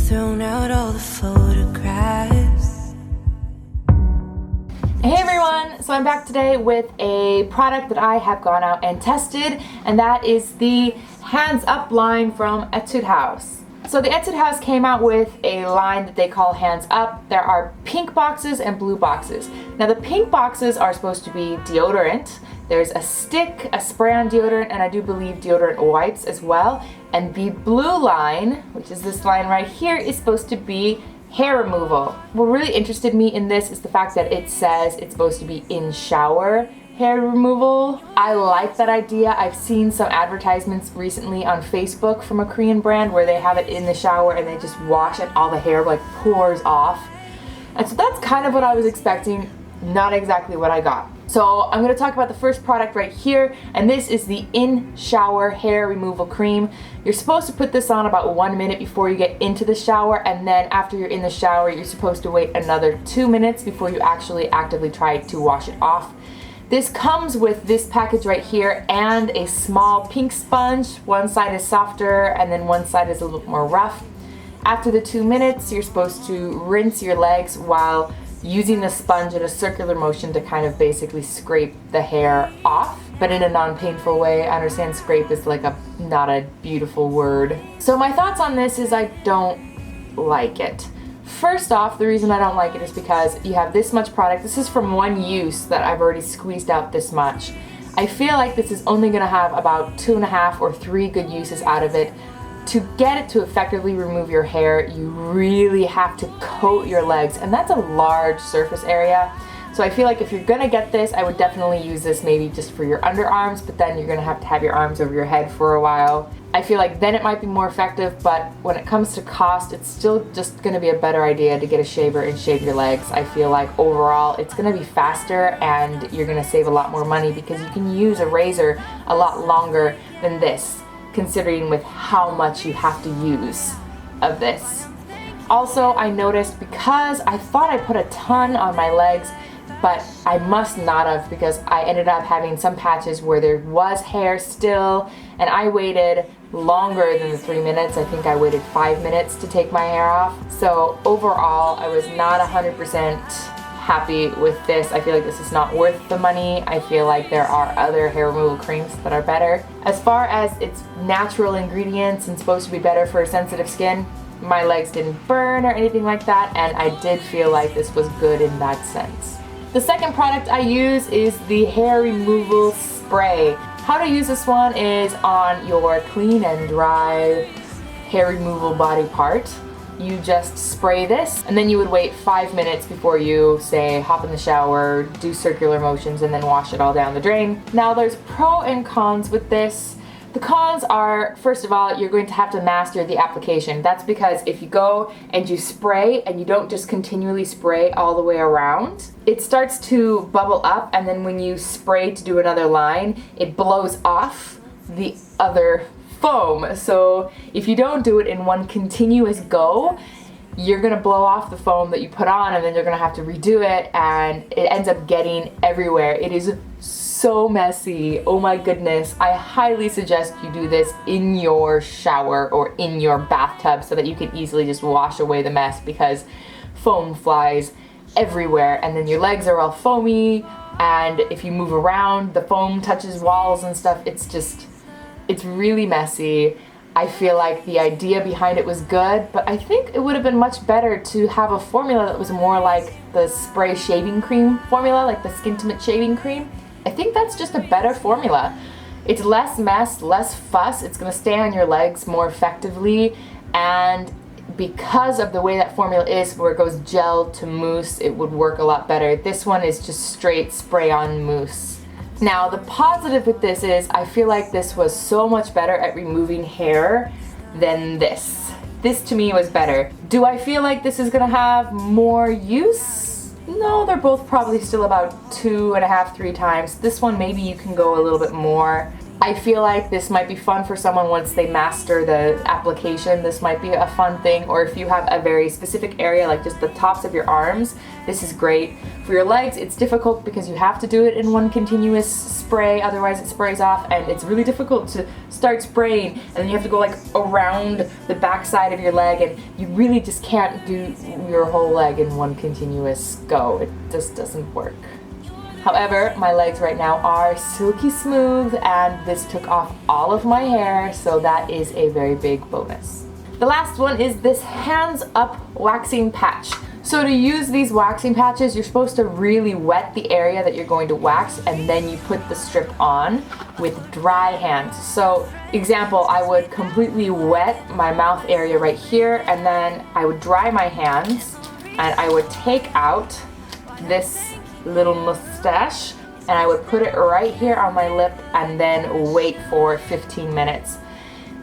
thrown out all the photographs. Hey everyone, so I'm back today with a product that I have gone out and tested, and that is the Hands Up line from Etude House. So the Etude House came out with a line that they call Hands Up. There are pink boxes and blue boxes. Now the pink boxes are supposed to be deodorant. There's a stick, a spray-on deodorant, and I do believe deodorant wipes as well. And the blue line, which is this line right here, is supposed to be hair removal. What really interested me in this is the fact that it says it's supposed to be in shower hair removal. I like that idea. I've seen some advertisements recently on Facebook from a Korean brand where they have it in the shower and they just wash and all the hair like pours off. And so that's kind of what I was expecting, not exactly what I got. So I'm going to talk about the first product right here, and this is the In Shower Hair Removal Cream. You're supposed to put this on about 1 minute before you get into the shower, and then after you're in the shower, you're supposed to wait another 2 minutes before you actually actively try to wash it off. This comes with this package right here and a small pink sponge. One side is softer and then one side is a little more rough. After the 2 minutes, you're supposed to rinse your legs while using the sponge in a circular motion to kind of basically scrape the hair off, but in a non-painful way. I understand scrape is like not a beautiful word. So my thoughts on this is I don't like it. First off, the reason I don't like it is because you have this much product. This is from one use that I've already squeezed out this much. I feel like this is only going to have about 2.5 or 3 good uses out of it. To get it to effectively remove your hair, you really have to coat your legs, and that's a large surface area. So I feel like if you're gonna get this, I would definitely use this maybe just for your underarms, but then you're gonna have your arms over your head for a while. I feel like then it might be more effective, but when it comes to cost, it's still just gonna be a better idea to get a shaver and shave your legs. I feel like overall it's gonna be faster and you're gonna save a lot more money because you can use a razor a lot longer than this, considering with how much you have to use of this. Also, I noticed because I thought I put a ton on my legs, but I must not have, because I ended up having some patches where there was hair still, and I waited longer than the 3 minutes. I think I waited 5 minutes to take my hair off. So overall, I was not 100% happy with this. I feel like this is not worth the money. I feel like there are other hair removal creams that are better. As far as its natural ingredients and supposed to be better for sensitive skin, my legs didn't burn or anything like that, and I did feel like this was good in that sense. The second product I use is the hair removal spray. How to use this one is on your clean and dry hair removal body part. You just spray this, and then you would wait 5 minutes before you, say, hop in the shower, do circular motions, and then wash it all down the drain. Now there's pros and cons with this. The cons are, first of all, you're going to have to master the application. That's because if you go and you spray and you don't just continually spray all the way around, it starts to bubble up, and then when you spray to do another line, it blows off the other foam. So if you don't do it in one continuous go, you're gonna blow off the foam that you put on, and then you're gonna have to redo it, and it ends up getting everywhere. It is so messy. Oh my goodness. I highly suggest you do this in your shower or in your bathtub so that you can easily just wash away the mess, because foam flies everywhere, and then your legs are all foamy, and if you move around, the foam touches walls and stuff. It's really messy. I feel like the idea behind it was good, but I think it would have been much better to have a formula that was more like the spray shaving cream formula, like the Skintimate shaving cream. I think that's just a better formula. It's less mess, less fuss. It's gonna stay on your legs more effectively, and because of the way that formula is, where it goes gel to mousse, it would work a lot better. This one is just straight spray on mousse. Now, the positive with this is I feel like this was so much better at removing hair than this. This to me was better. Do I feel like this is gonna have more use? No, they're both probably still about 2.5, 3 times. This one maybe you can go a little bit more. I feel like this might be fun for someone once they master the application. This might be a fun thing, or if you have a very specific area like just the tops of your arms, this is great. For your legs, it's difficult because you have to do it in one continuous spray, otherwise it sprays off, and it's really difficult to start spraying, and then you have to go like around the back side of your leg, and you really just can't do your whole leg in one continuous go. It just doesn't work. However, my legs right now are silky smooth, and this took off all of my hair, so that is a very big bonus. The last one is this hands up waxing patch. So to use these waxing patches, you're supposed to really wet the area that you're going to wax, and then you put the strip on with dry hands. So example, I would completely wet my mouth area right here, and then I would dry my hands, and I would take out this little mustache, and I would put it right here on my lip and then wait for 15 minutes.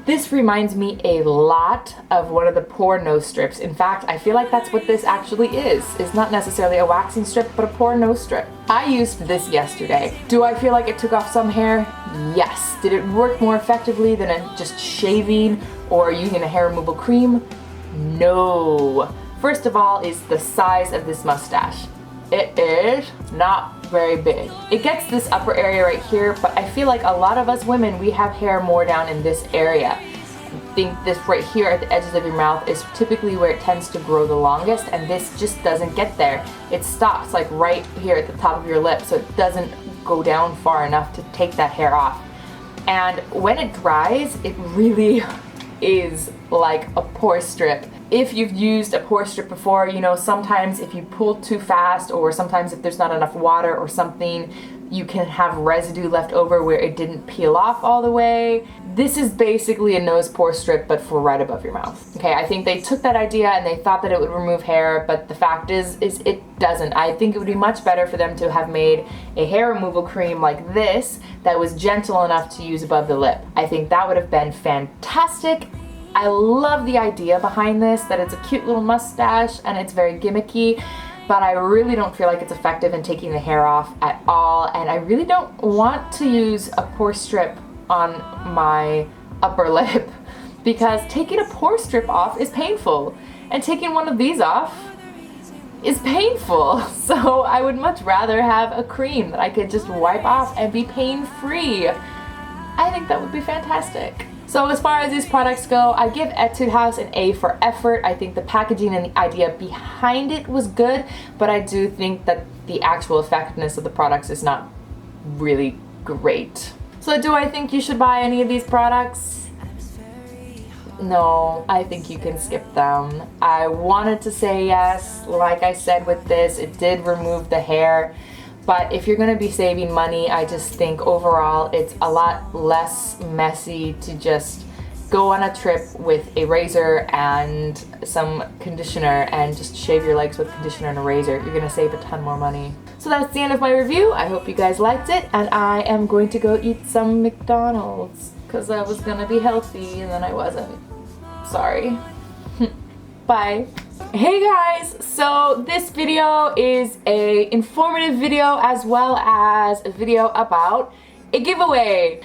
This reminds me a lot of one of the pore nose strips. In fact, I feel like that's what this actually is. It's not necessarily a waxing strip, but a pore nose strip. I used this yesterday. Do I feel like it took off some hair? Yes. Did it work more effectively than just shaving or using a hair removal cream? No. First of all is the size of this mustache. It is not very big. It gets this upper area right here, but I feel like a lot of us women, we have hair more down in this area. I think this right here at the edges of your mouth is typically where it tends to grow the longest, and this just doesn't get there. It stops like right here at the top of your lip, so it doesn't go down far enough to take that hair off. And when it dries, it really is like a pore strip. If you've used a pore strip before, you know sometimes if you pull too fast, or sometimes if there's not enough water or something, you can have residue left over where it didn't peel off all the way. This is basically a nose pore strip, but for right above your mouth. Okay, I think they took that idea and they thought that it would remove hair, but the fact is it doesn't. I think it would be much better for them to have made a hair removal cream like this that was gentle enough to use above the lip. I think that would have been fantastic. I love the idea behind this, that it's a cute little mustache and it's very gimmicky, but I really don't feel like it's effective in taking the hair off at all, and I really don't want to use a pore strip on my upper lip because taking a pore strip off is painful, and taking one of these off is painful. So I would much rather have a cream that I could just wipe off and be pain-free. I think that would be fantastic. So as far as these products go, I give Etude House an A for effort. I think the packaging and the idea behind it was good, but I do think that the actual effectiveness of the products is not really great. So do I think you should buy any of these products? No, I think you can skip them. I wanted to say yes. Like I said with this, it did remove the hair. But if you're going to be saving money, I just think overall it's a lot less messy to just go on a trip with a razor and some conditioner and just shave your legs with conditioner and a razor. You're going to save a ton more money. So that's the end of my review. I hope you guys liked it, and I am going to go eat some McDonald's because I was going to be healthy and then I wasn't. Sorry. Bye. Hey guys, so this video is a informative video as well as a video about a giveaway.